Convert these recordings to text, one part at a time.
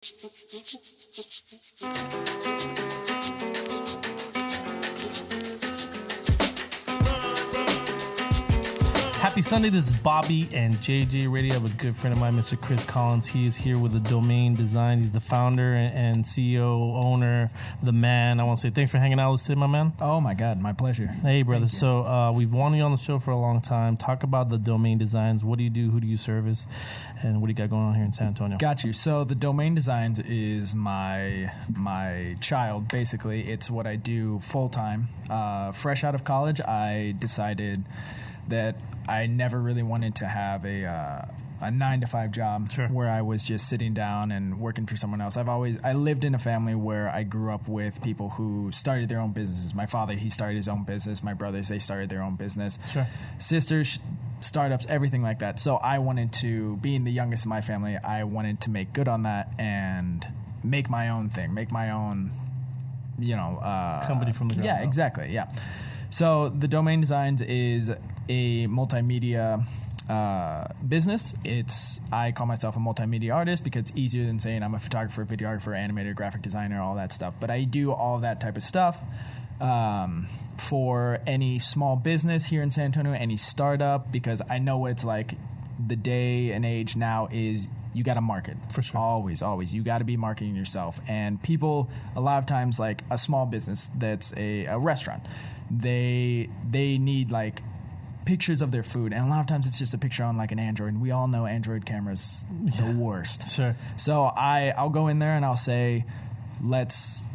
Happy Sunday, this is Bobby and JJ Radio. I have a good friend of mine, Mr. Chris Collins. He is here with the Domain Design. He's the founder and CEO, owner, the man. I want to say thanks for hanging out with us today, my man. Oh, my God. My pleasure. Hey, brother. So we've wanted you on the show for a long time. Talk about the Domain Designs. What do you do? Who do you service? And what do you got going on here in San Antonio? Got you. So the Domain Designs is my child, basically. It's what I do full-time. Fresh out of college, I decided that I never really wanted to have a 9-to-5 job where I was just sitting down and working for someone else. I lived in a family where I grew up with people who started their own businesses. My father, he started his own business. My brothers, they started their own business. Sisters, startups, everything like that. So I wanted to, being the youngest in my family, I wanted to make good on that and make my own thing, make my own, company from the ground up. Exactly. Yeah. So the Domain Designs is a multimedia business. I call myself a multimedia artist because it's easier than saying I'm a photographer, videographer, animator, graphic designer, all that stuff. But I do all that type of stuff for any small business here in San Antonio, any startup, because I know what it's like. The day and age now is you got to market. For sure. Always. You got to be marketing yourself. And people, a lot of times, like a small business that's a restaurant, they need like pictures of their food, and a lot of times it's just a picture on like an Android, and we all know Android cameras the worst. Sure. So I'll go in there and I'll say, let's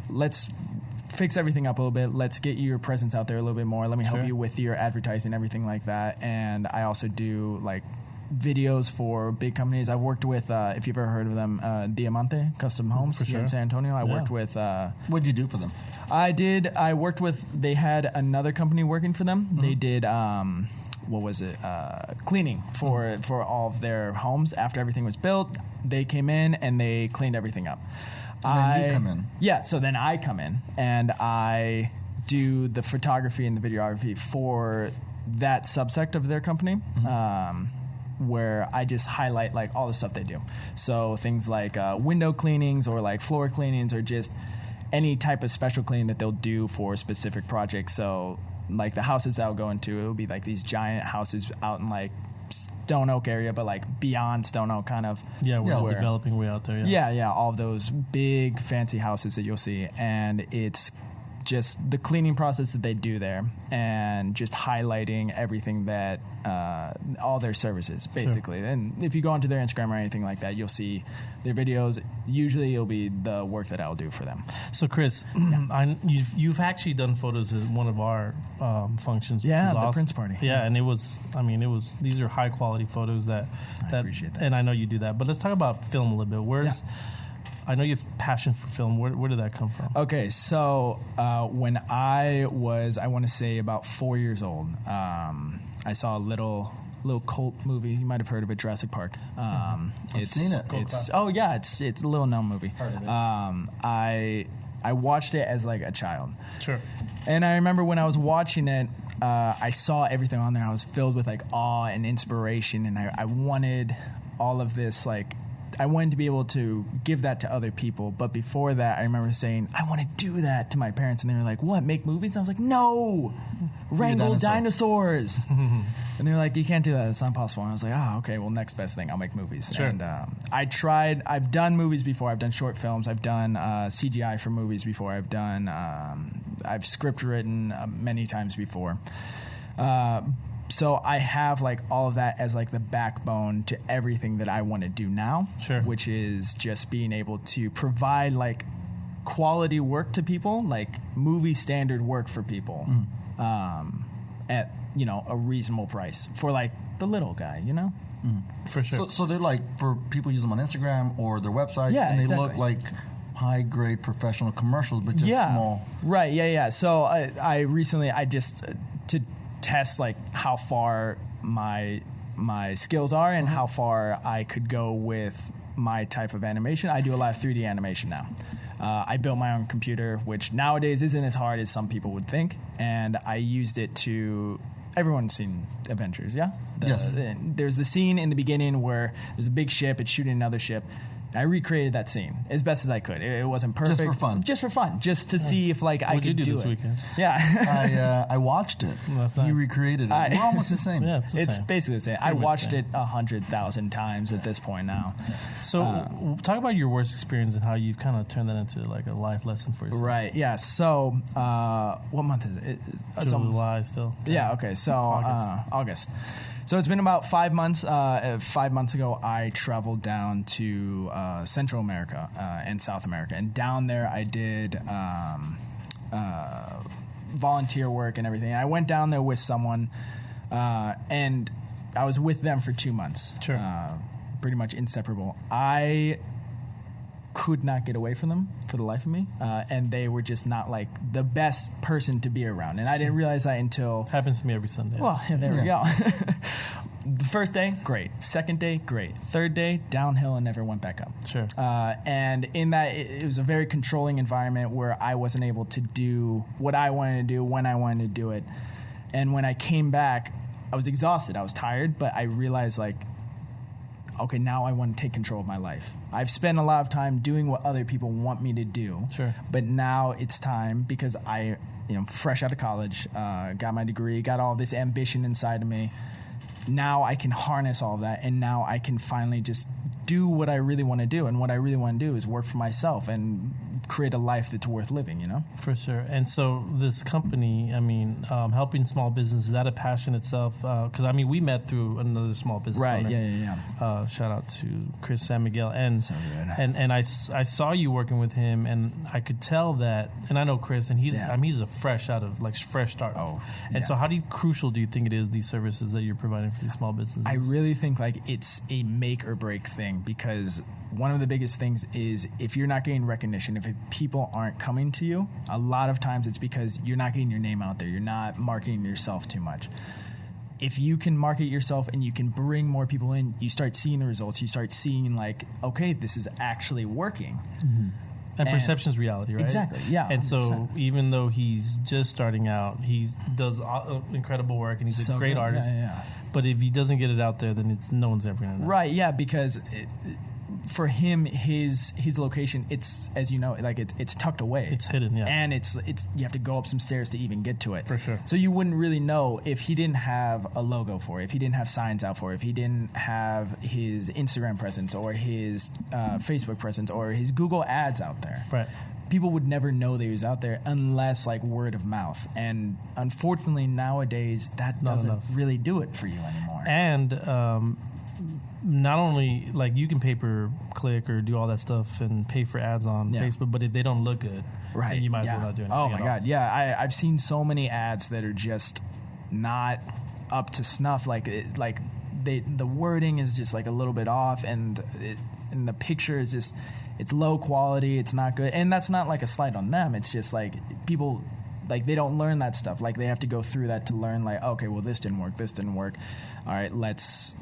fix everything up a little bit. Let's get your presence out there a little bit more. Let me help you with your advertising, everything like that. And I also do like videos for big companies. I've worked with, if you've ever heard of them, Diamante Custom Homes here in San Antonio. I worked with... What'd you do for them? I worked with... They had another company working for them. Mm-hmm. They did... what was it? Cleaning for all of their homes. After everything was built, they came in and they cleaned everything up. And then you come in. Yeah, so then I come in and I do the photography and the videography for that subsect of their company. Mm-hmm. Where I just highlight like all the stuff they do. So things like window cleanings or like floor cleanings or just any type of special cleaning that they'll do for specific projects. So like the houses that I'll go into, it will be like these giant houses out in like Stone Oak area, but like beyond Stone Oak kind of. Yeah, we're developing way out there. Yeah, all of those big fancy houses that you'll see. And it's just the cleaning process that they do there and just highlighting everything that all their services basically. Sure. And if you go onto their Instagram or anything like that, you'll see their videos. Usually it'll be the work that I'll do for them. So Chris, you've actually done photos at one of our functions. Yeah, the Prince party. Yeah, and it was these are high quality photos that I appreciate that. And I know you do that. But let's talk about film a little bit. I know you have passion for film. Where did that come from? Okay, so when I was, I want to say about 4 years old, I saw a little cult movie. You might have heard of it, Jurassic Park. I've seen it. It's a little known movie. Heard of it. I watched it as like a child. Sure. And I remember when I was watching it, I saw everything on there. I was filled with like awe and inspiration, and I wanted all of this like. I wanted to be able to give that to other people. But before that, I remember saying, I want to do that to my parents. And they were like, what, make movies? And I was like, no, wrangle dinosaurs. And they were like, you can't do that. It's not possible. And I was like, okay, well, next best thing, I'll make movies. Sure. And I've done movies before. I've done short films. I've done CGI for movies before. I've script written many times before. So I have like all of that as like the backbone to everything that I want to do now, which is just being able to provide like quality work to people, like movie standard work for people, at a reasonable price for like the little guy, For sure. So they're like for people use them on Instagram or their websites, and they look like high grade professional commercials, but just small. Right. Yeah. So I recently to test like how far my skills are and how far I could go with my type of animation. I do a lot of 3D animation now. I built my own computer, which nowadays isn't as hard as some people would think, and I used it to... Everyone's seen Avengers, yeah? Yes. There's the scene in the beginning where there's a big ship, it's shooting another ship. And I recreated that scene as best as I could. It wasn't perfect. Just for fun. Just for fun. Just to see if like I could do do this it. weekend? Yeah. I watched it. That's He nice. recreated it. We're almost the same. Yeah, It's same. basically the same. I watched it 100,000 times at this point now. So talk about your worst experience and how you've kind of turned that into like a life lesson for yourself. Right. Yeah. So, what month is it? It's July still. Yeah. Okay. So August. So it's been about 5 months. 5 months ago, I traveled down to Central America and South America, and down there I did volunteer work and everything. I went down there with someone, and I was with them for 2 months. Sure. Pretty much inseparable. I could not get away from them for the life of me, and they were just not like the best person to be around, and I didn't realize that until Happens to me every Sunday. well, there we go. The first day, great. Second day, great. Third day, downhill and never went back up. Sure. And in that, it was a very controlling environment where I wasn't able to do what I wanted to do when I wanted to do it. And when I came back, I was exhausted. I was tired, but I realized like, okay, now I want to take control of my life. I've spent a lot of time doing what other people want me to do. Sure. But now it's time because I, fresh out of college, got my degree, got all this ambition inside of me. Now I can harness all of that, and now I can finally just do what I really want to do. And what I really want to do is work for myself and create a life that's worth living, For sure. And so this company, helping small business, is that a passion itself? Because, we met through another small business right, owner. Yeah. Shout out to Chris San Miguel. And, So good. and I saw you working with him, and I could tell that, and I know Chris, and he's a fresh start. Oh, And so how crucial do you think it is, these services that you're providing for these small businesses? I really think it's a make or break thing, because one of the biggest things is if you're not getting recognition, if people aren't coming to you, a lot of times it's because you're not getting your name out there. You're not marketing yourself too much. If you can market yourself and you can bring more people in, you start seeing the results. You start seeing okay, this is actually working. Mm-hmm. And perception is reality, right? Exactly, yeah. And 100%. so even though he's just starting out, he does incredible work, and he's a great artist. Yeah. But if he doesn't get it out there, then no one's ever going to know. Right, yeah, because for him, his location, it's, as you know, it's tucked away. It's hidden, yeah. And it's you have to go up some stairs to even get to it. For sure. So you wouldn't really know if he didn't have a logo for it, if he didn't have signs out for it, if he didn't have his Instagram presence or his Facebook presence or his Google ads out there. Right. People would never know that he was out there unless word of mouth. And unfortunately, nowadays, that doesn't really do it for you anymore. And not only you can pay per click or do all that stuff and pay for ads on Facebook, but if they don't look good, right, then you might as well not do anything. Oh my God, yeah, I've seen so many ads that are just not up to snuff. The wording is just a little bit off, and the picture is just, it's low quality. It's not good, and that's not a slight on them. It's just people. They don't learn that stuff. They have to go through that to learn. Okay, well, this didn't work. All right, let's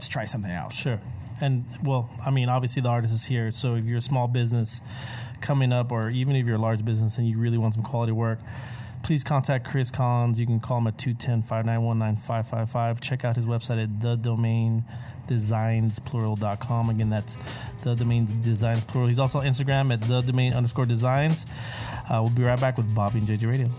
try something else. Sure. And obviously the artist is here. So if you're a small business coming up, or even if you're a large business and you really want some quality work, please contact Chris Collins. You can call him at 210-591-9555. Check out his website at thedomainsdesigns.com. Again, that's thedomainsdesigns plural. He's also on Instagram at thedomain_designs. We'll be right back with Bobby and JJ Radio.